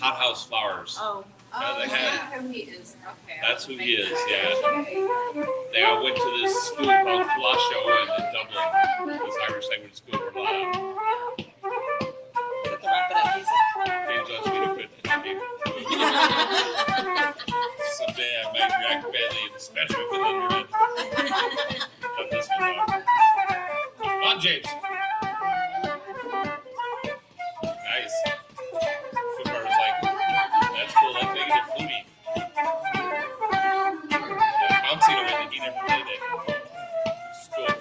Hot House Flowers. Oh. Yeah, they had. Who he is. Okay. That's who he is, yeah. They all went to this school called Flasho in Dublin, this Irish language school for James wants me to quit this game. Someday I might react badly in special for the Not this one, though. Come on, James. Nice. Footbar was like, that's cool, like making a flute. Bouncing over that he never did it. It's cool.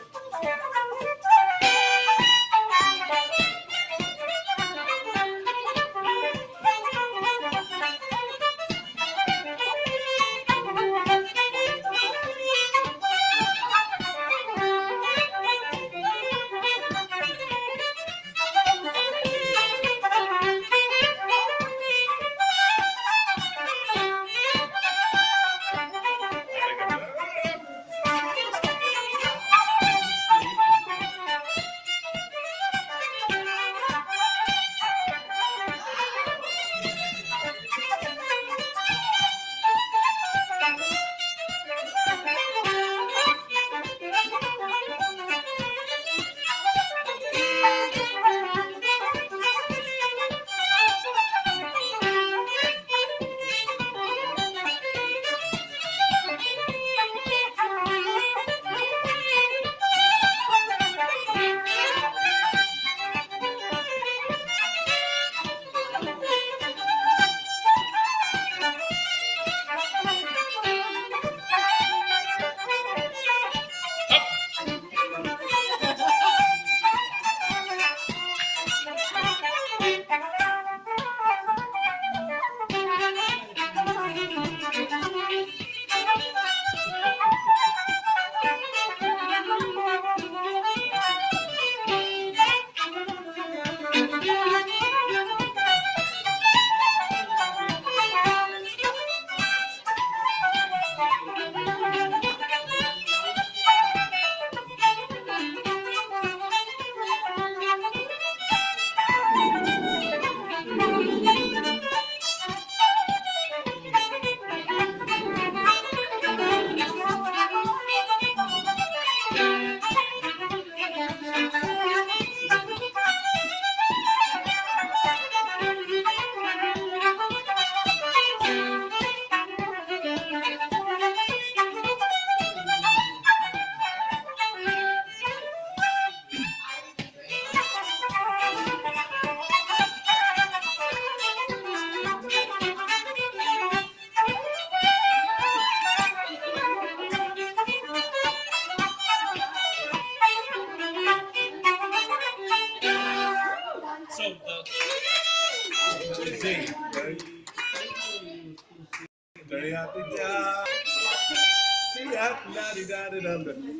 I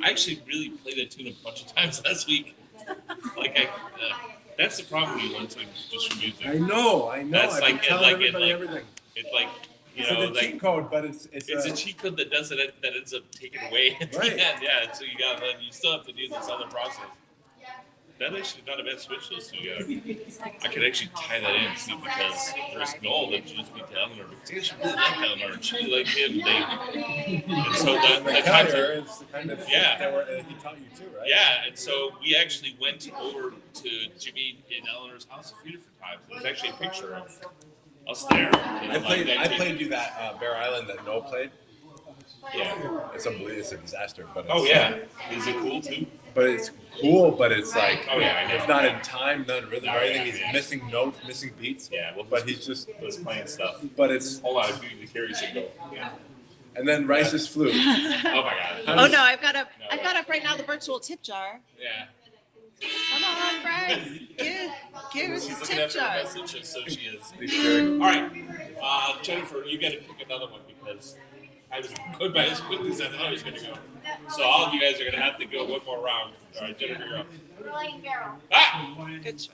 actually really played that tune a bunch of times last week. That's the problem when you learn something just from music. I know. That's I've been telling everybody like, everything. It's like, It's a cheat code, but it's a cheat code that doesn't that ends up taken away at the end. Yeah, so you still have to do this other process. That's actually not a bad switch list. I could actually tie that in, see, because there's Noel that just be telling her, because she really like Eleanor, and she really liked him. And so the times are, it's kind of he taught you too, right? Yeah, and so we actually went over to Jimmy in Eleanor's house a few different times. There's actually a picture of us there. I played you that Bear Island that Noel played. Yeah, it's unbelievable. It's a disaster, but is it cool too? But it's cool, but it's like it's not in time, not in rhythm or anything. He's missing notes, missing beats. Yeah, well, but he's just playing stuff. But it's hold on, the carry signal. Yeah. And then Rice's flute. Oh my God! Oh no, I've got up right now the virtual tip jar. Yeah. Come on, Bryce. Give us the tip jar. Message, so she is. All right, Jennifer, you got to pick another one because I was going by as quickly as I thought I was going to go. So all of you guys are going to have to go one more round. All right, Jennifer, you're up. Rolling barrel. Ah! Good choice.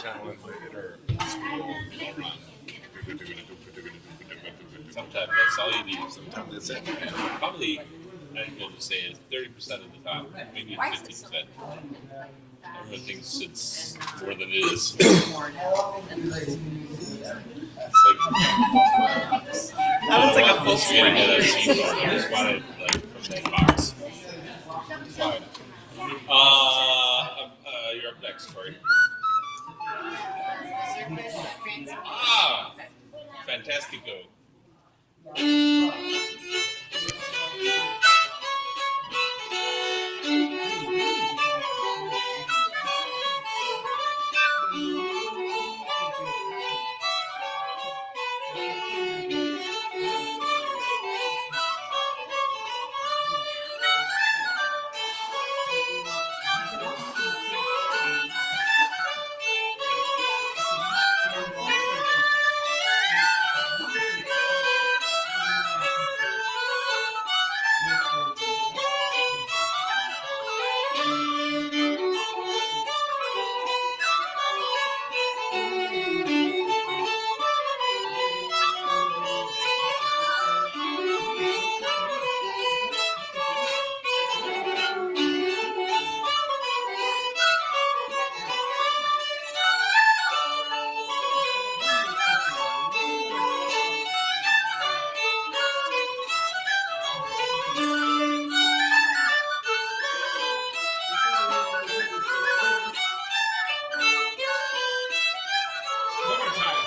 challenge it or Sometimes that's all you need. sometimes that's it. Probably, I'm going to say is 30% of the time, maybe 50%. Everyone thinks it's more than it is. It's like, That was like a full this spring. that I've seen before. I just wanted like from the box. Fine. You're up next, Corey. Ah, fantastico. One more time.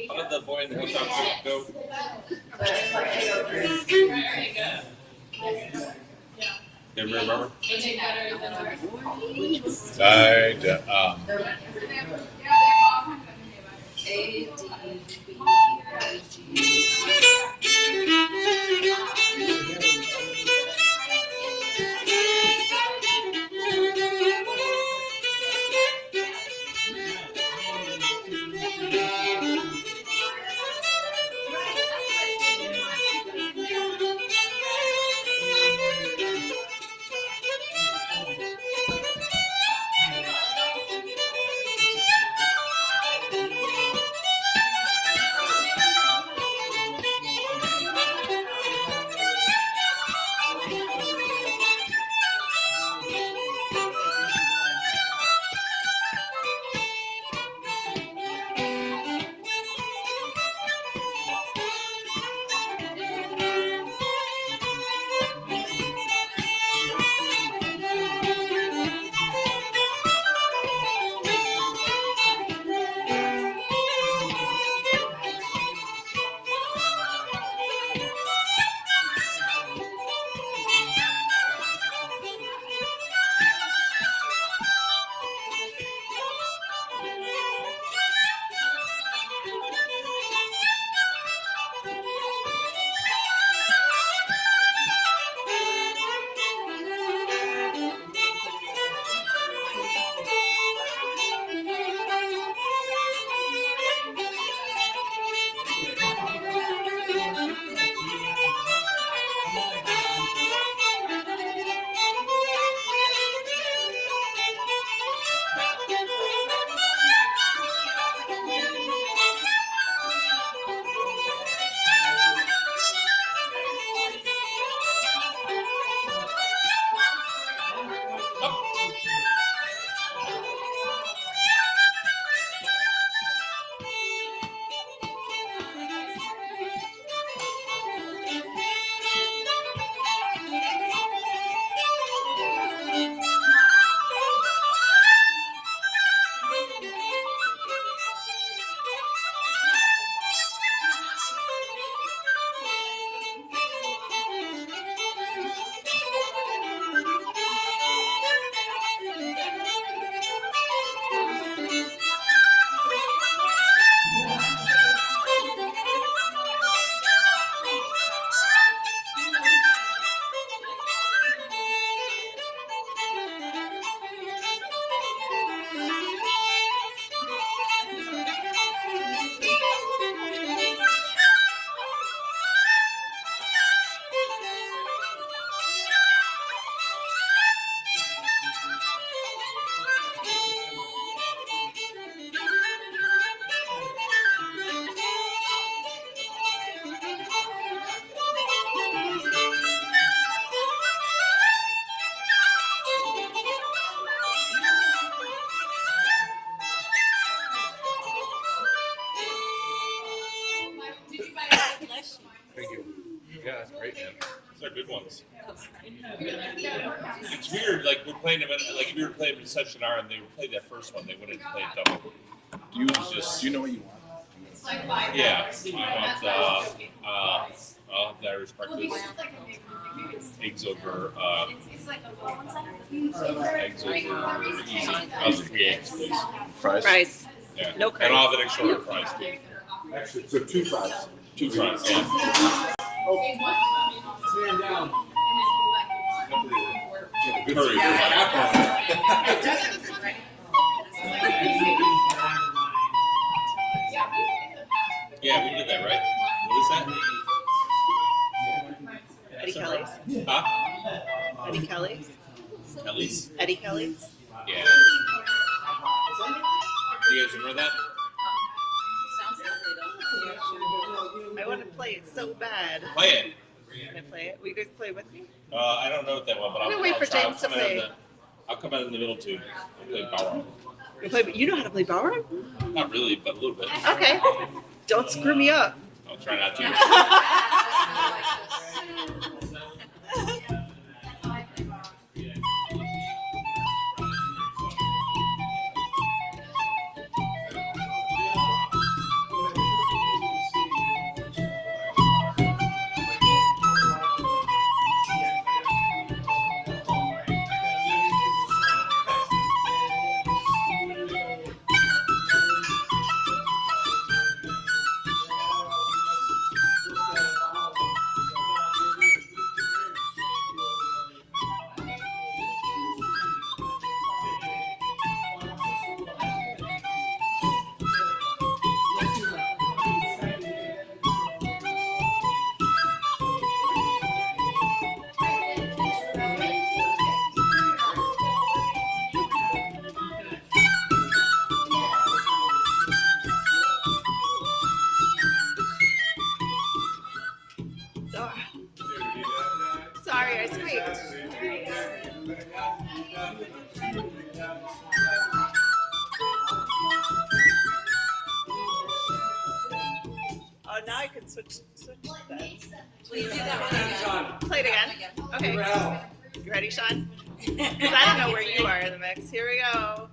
How did the boy in the hilltop go? Do you remember? Thank you. Yeah, that's great, man. Those are good ones. It's weird, like we're playing them, like if you were playing in Session R and they would play that first one, they wouldn't play it double. Do you know what you want? Yeah, I want the Irish breakfast. Eggs over, easy. I'll just 3 eggs, please. Fries. Yeah. No And I'll have an extra order of fries too. Actually, so 2 fries. 2 fries, yeah. Stand down. Curry. Yeah, we did that, right? What is that? Eddie Kelly's. Huh? Eddie Kelly's. Kelly's? Eddie Kelly's. Yeah. You guys remember that? Sounds lovely though. I want to play it so bad. Play it. Can I play it? Will you guys play with me? I don't know it that well, but I'm I'll gonna wait I'll for try. James to play. I'll come out in the middle too. I'll play power. You know how to play power? Not really, but a little bit. Okay. Don't screw me up. I'll try not to. Sorry, I squeaked. Oh, now I can switch then. Will you do that one again? Play it again. Okay. You ready, Sean? Because I don't know where you are in the mix. Here we go.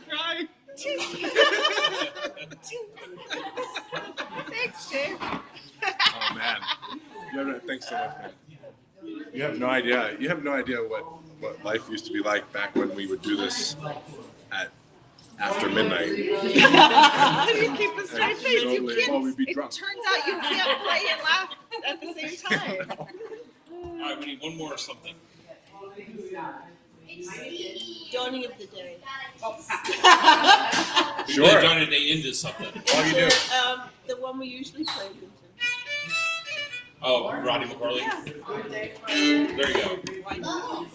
crying. Thanks, Jay. Oh man, thanks so much, man. You have no idea. You have no idea what life used to be like back when we would do this at after midnight. How do you keep a straight And face? You totally- can't. well, we'd be It drunk. turns out you can't play and laugh at the same time. All right, we need one more or something. Dawning of the day. Sure. Really trying to day into something. All you do. The one we usually play into. Oh, Roddy McCarley. There you go.